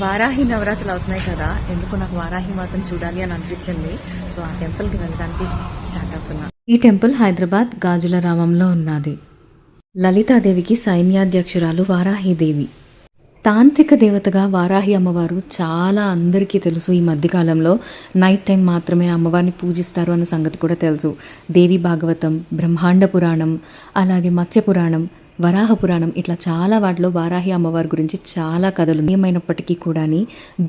వారాహి నవరాత్రులు అవుతున్నాయి కదా, ఎందుకు నాకు వారాహి మాతను చూడాలి అని అనిపించింది. సో ఆ టెంపుల్కి వెళ్ళడానికి స్టార్ట్ అవుతున్నా. ఈ టెంపుల్ హైదరాబాద్ గాజుల రామంలో ఉన్నది. లలితాదేవికి సైన్యాధ్యక్షురాలు వారాహిదేవి. తాంత్రిక దేవతగా వారాహి అమ్మవారు చాలా అందరికీ తెలుసు. ఈ మధ్యకాలంలో నైట్ టైం మాత్రమే అమ్మవారిని పూజిస్తారు అన్న సంగతి కూడా తెలుసు. దేవి భాగవతం, బ్రహ్మాండ పురాణం, అలాగే మత్స్య పురాణం, వరాహ పురాణం, ఇట్లా చాలా వాటిలో వారాహి అమ్మవారి గురించి చాలా కథలు. ఏమైనప్పటికీ కూడా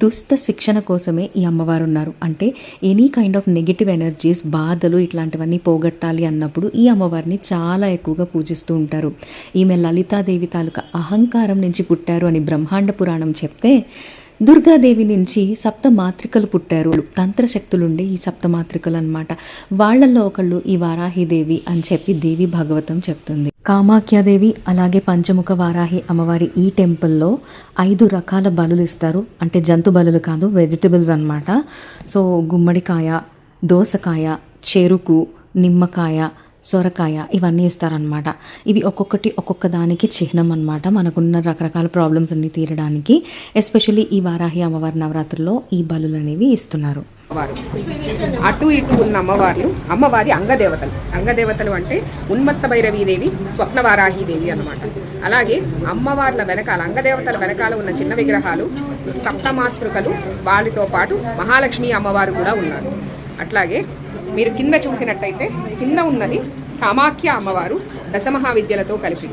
దుష్ట శిక్షణ కోసమే ఈ అమ్మవారు ఉన్నారు. అంటే any kind of negative energies, బాధలు ఇట్లాంటివన్నీ పోగొట్టాలి అన్నప్పుడు ఈ అమ్మవారిని చాలా ఎక్కువగా పూజిస్తూ ఉంటారు. ఈమె లలితాదేవి తాలూకా అహంకారం నుంచి పుట్టారు అని బ్రహ్మాండ పురాణం చెప్తే, దుర్గాదేవి నుంచి సప్త మాతృకలు పుట్టారు. తంత్రశక్తులుండే ఈ సప్త మాతృకలు అనమాట. వాళ్లలో ఒకళ్ళు ఈ వారాహిదేవి అని చెప్పి దేవి భాగవతం చెప్తుంది. కామాఖ్యాదేవి అలాగే పంచముఖ వారాహి అమ్మవారి ఈ టెంపుల్లో 5 రకాల బలులు ఇస్తారు. అంటే జంతు బలులు కాదు, వెజిటబుల్స్ అనమాట. సో గుమ్మడికాయ, దోసకాయ, చెరుకు, నిమ్మకాయ, సొరకాయ ఇవన్నీ ఇస్తారనమాట. ఇవి ఒక్కొక్కటి ఒక్కొక్క దానికి చిహ్నం అనమాట, మనకున్న రకరకాల ప్రాబ్లమ్స్ అన్ని తీరడానికి. ఎస్పెషల్లీ ఈ వారాహి అమ్మవారి నవరాత్రుల్లో ఈ బలులు అనేవి ఇస్తున్నారు. అటు ఇటు ఉన్న అమ్మవారి అంగదేవతలు అంటే ఉన్మత్త భైరవీదేవి, స్వప్న వారాహీదేవి అన్నమాట. అలాగే అమ్మవార్ల వెనకాల, అంగదేవతల వెనకాల ఉన్న చిన్న విగ్రహాలు సప్తమాతృకలు, వాటితో పాటు మహాలక్ష్మి అమ్మవారు కూడా ఉన్నారు. అట్లాగే మీరు కింద చూసినట్టయితే కింద ఉన్నది కామాఖ్య అమ్మవారు దశమహావిద్యలతో కలిపి.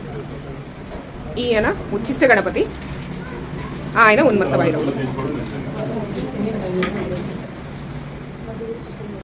ఈయన ఉచ్చిష్ట గణపతి, ఆయన ఉన్మత్త భైరవుడు.